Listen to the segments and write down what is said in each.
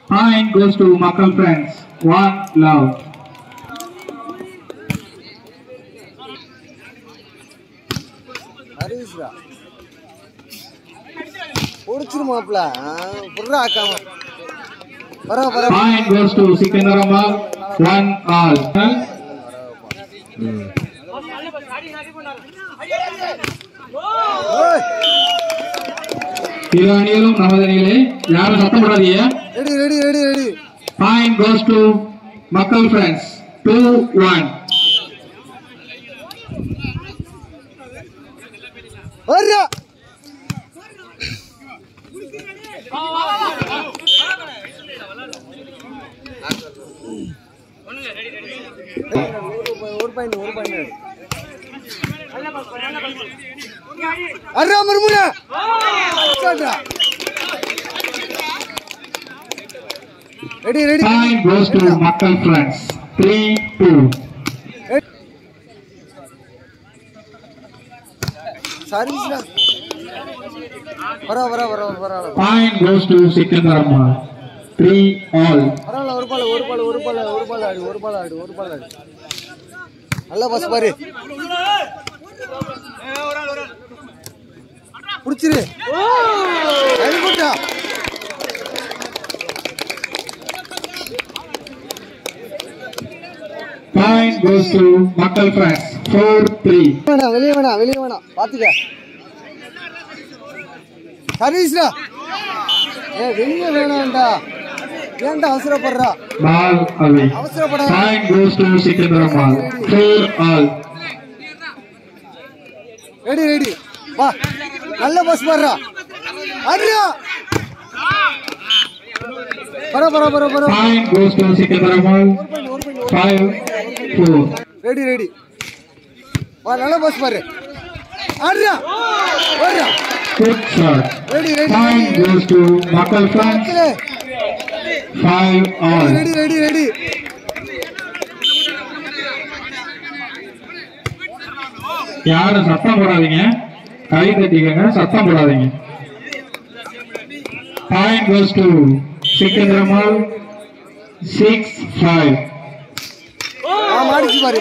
Point goes to Makal Friends. One love. Point goes to Sikandarama. One all. Iraniyalu Namadaniye. Yaru sattam podadhiya. Ready. Point goes to Makal Friends. 2-1. Arra! Arra Marmuna! Ready. Point goes to Makal Friends. 3-2. Service na. Bara. Point goes to Sikandarama. 3 all. ஒரு பால் ஆடு. நல்ல பஸ் பாரு. புடிச்சிரு. Very good. Point goes to Makal Friends. 4-3. வெளியே வேணாம். பாத்துக்க. சர்வீஸ்டா. வெளியே வேணாம்டா. ஏன்டா அவசரப்படுறா? Ball away. அவசரப்படாத. Point goes to Sikandarama. 4 all. Ready. வா. நல்ல பஸ் பாருடா. அடியா. பர. Point goes to Sikandarama. 5-4. Ready. வா நல்ல பஸ் பாரு. அடியா. வரடா. Good shot. Ready. Point goes to Makal Friends. 5 all. Ready. யாரும் சத்தம் போடாதீங்க. கை தட்டிக்கங்க. சத்தம் போடாதீங்க. Point goes to Sikandarama. 6-5. மாடிச்சு பாரு.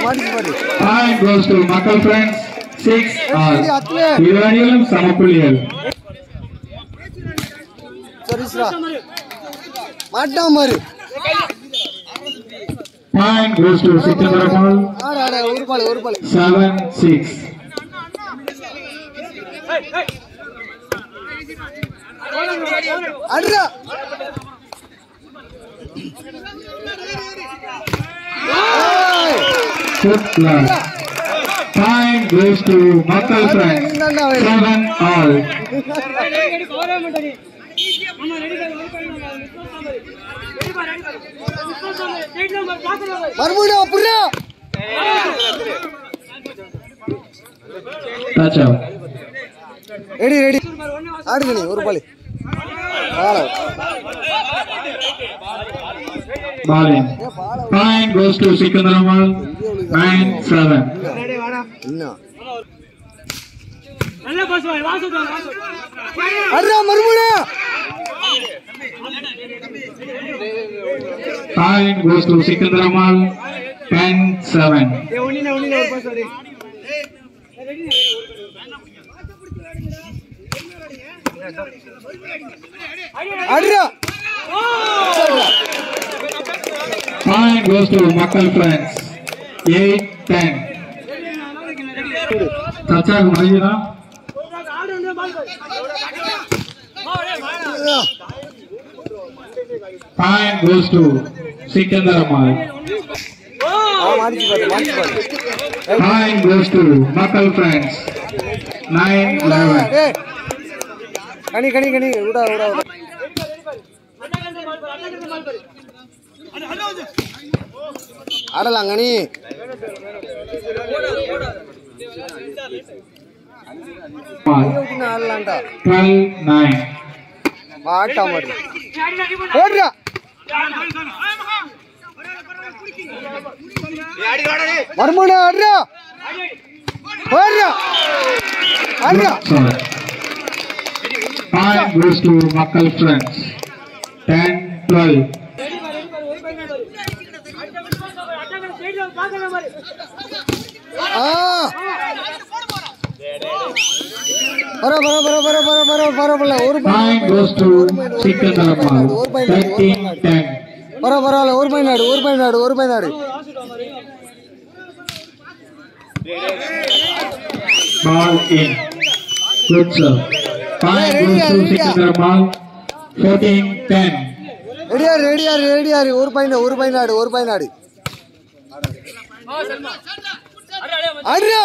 Point goes to Makal Friends. 6 all. இருவரிலும் சமப்புள்ளிகள். சர்வீஸ்டா. மாட்டாம பாரு. Point goes to Sikandarama. ஆடு. ஒரு பால். 7-6. அடிடா. Good luck. Point goes to Makal Friends. 7 all. மறுபடியும் அப்படியா? Touch out. ரெடி. ஆடுங்க நீ ஒரு பால். Ball in. Point goes to Sikandarama. 9-7. இன்னும். அடிடா மறுபடியும். Point goes to Sikandarama. 10-7. அடிடா. Point goes to Makal Friends. 8-10. Touch out Mahira. Point goes to Sikandarama. மாடிச்சு பாரு. Point goes to Makal Friends. 9-11. கனி விடா. ஆடலாம் கனி. ஆடலாம்டா. 12-9. மாட்டா மாடு. ஓடுறா. மறுமணி ஆடுறா. ஓடுறா. Point goes to Makal Friends. 10 12. Point goes to Sikandaramal. 13-10. பரவாயில்ல ஒரு பையனாடு Ball in. Good serve. Point goes to Sikandaramal. 14-10. ரெடியாரு ஒரு பையனாடு அடியா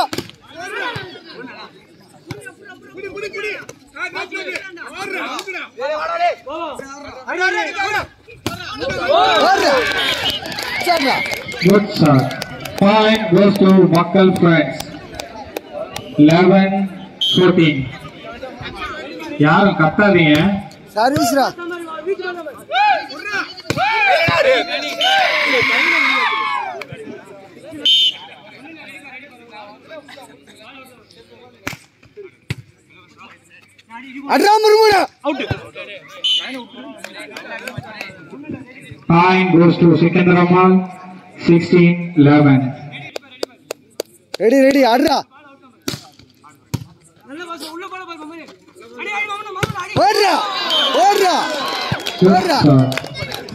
Good shot. Point goes to Makkal Friends. 11-14. யாரும் கத்தாதீங்க. சர்வீஸ்ரா அட்ரா முருமுடா out. Point goes to Sikandaramal. 16-11. Ready அட்ரா ஓடுறா Good shot.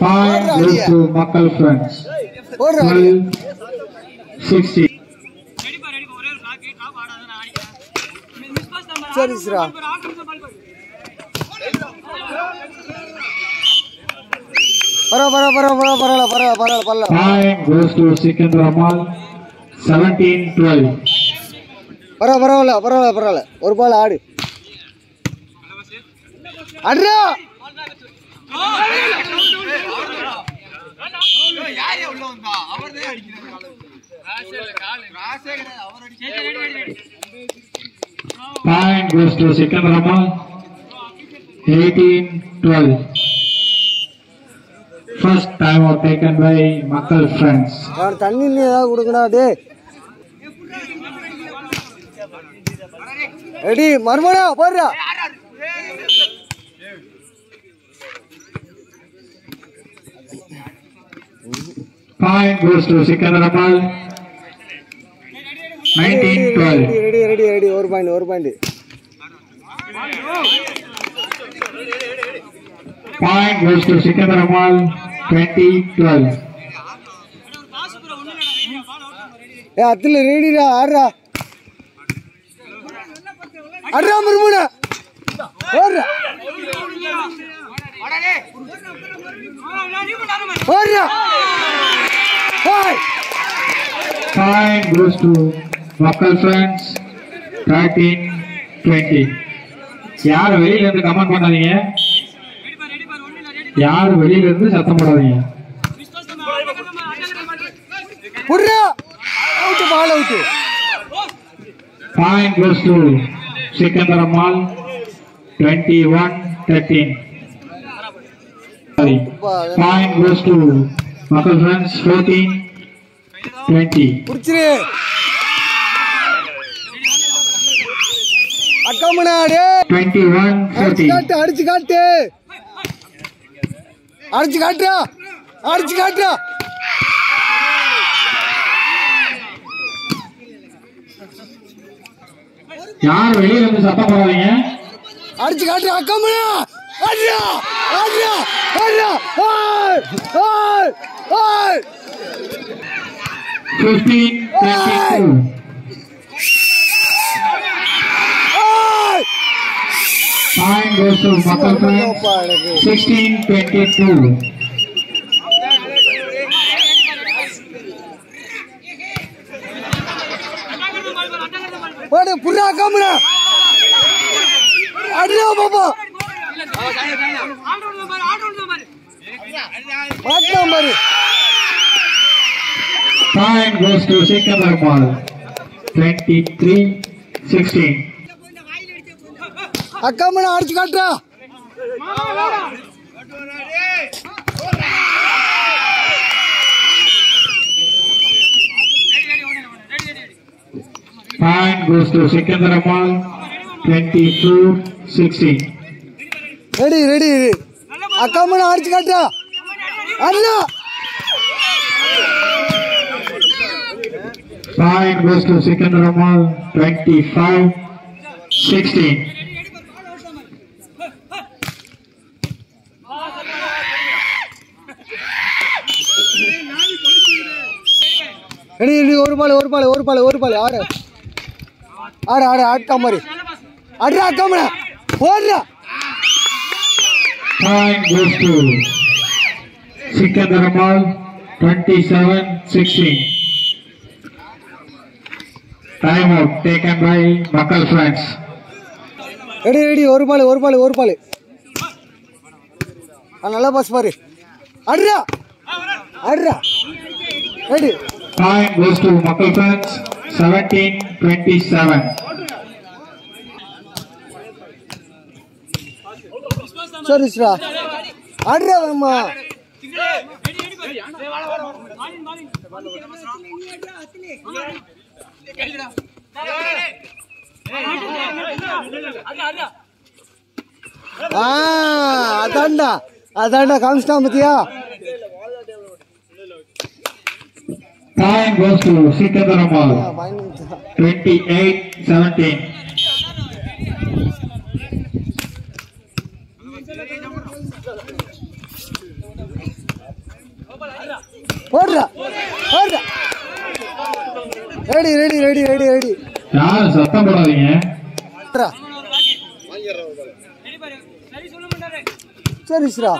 Point goes to Makkal Friends. 12-16. சர்வீஸ்ரா பரவாயில்ல Point goes to Sikandaramal. 17-12. பரவாயில்ல ஒரு பால் ஆடு அட்ரா Point goes to Sikandaramal. 18-12. First time out taken by Makkal Friends. தண்ணி ஏதாவது கொடுக்கணும் டே ரெடி மர்மனா போடுறா Point goes to Sikandaramal. 19-12. Ready ஒரு point Point goes to Sikandaramal. 20-12. அத்துல ரெடிடா ஆடுறா முருமுடா ஓடுறா Point goes to Makkal Friends. 13-20. யார் வெளியில இருந்து கமெண்ட் பண்ணாதீங்க. யார் வெளியில இருந்து சத்தம் போடாதீங்க. Ball out. Point goes to Sikandaramal. 21-13. Point goes to Makkal Friends. 14-20. புடிச்சிரு அக்கமனாடே 21-14. அடிச்சு காட்டுறா யார் வெளியில இருந்து சத்தம் போடாதீங்க. அடிச்சு காட்டுறா அக்கமனா அடியா 15-22. Point goes to Makkal Friends. 16-22. போடு புறா அக்கமனா அடியா பாப்பா மாட்டலாம் பாரு. Point goes to Sikandaramal. 23-16. அக்கமனா அடிச்சு காட்டுறா Point goes to Sikandaramal. 24-16. Ready அக்கமனா அடிச்சு காட்டுறா Point goes to Secunderabad 25-16. ஒரு பால் ஆடு ஆட்டா மாதிரி அட்ரா அக்காம போடுறா. Point goes to Secunderabad 27-16. Time out taken by Makkal friends. Ready ஒரு பால் நல்லா பாஸ் பாரு அட்ரா ready. Point goes to Makkal friends 17-27. சரிஸ்ரா அட்ரா அம்மா அதான்டா காமிச்சிட்டான் பத்தியா. Time goes to Secunderabad 28-17. போடுறா ரெடி யாரும் சத்தம் போடாதீங்க. சரிஸ்ரா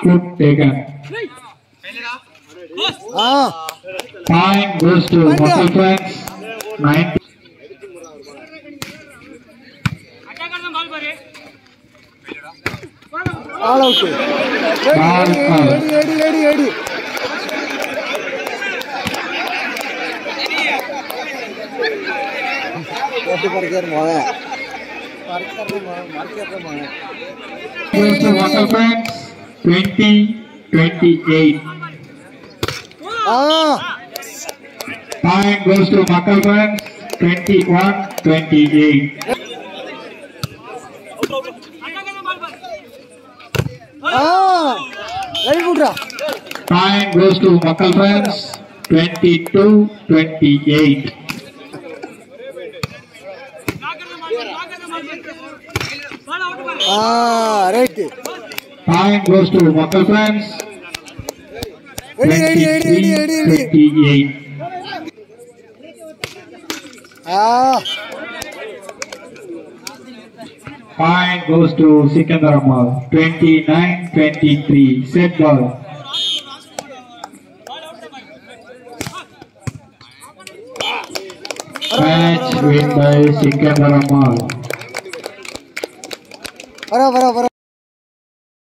Good taken. Point goes to Makkal friends 9. All out ready போட்டு பறக்கற மோனே Goes to Makkal friends 20-28. Point goes to Makkal friends 21-28. Very குட்ரா. Point goes to Makkal friends 22-28. Right. Point goes to Makkal friends ready 23-28. Point goes to Secunderabad 29-23. Set ball. Match win by Secunderabad. வர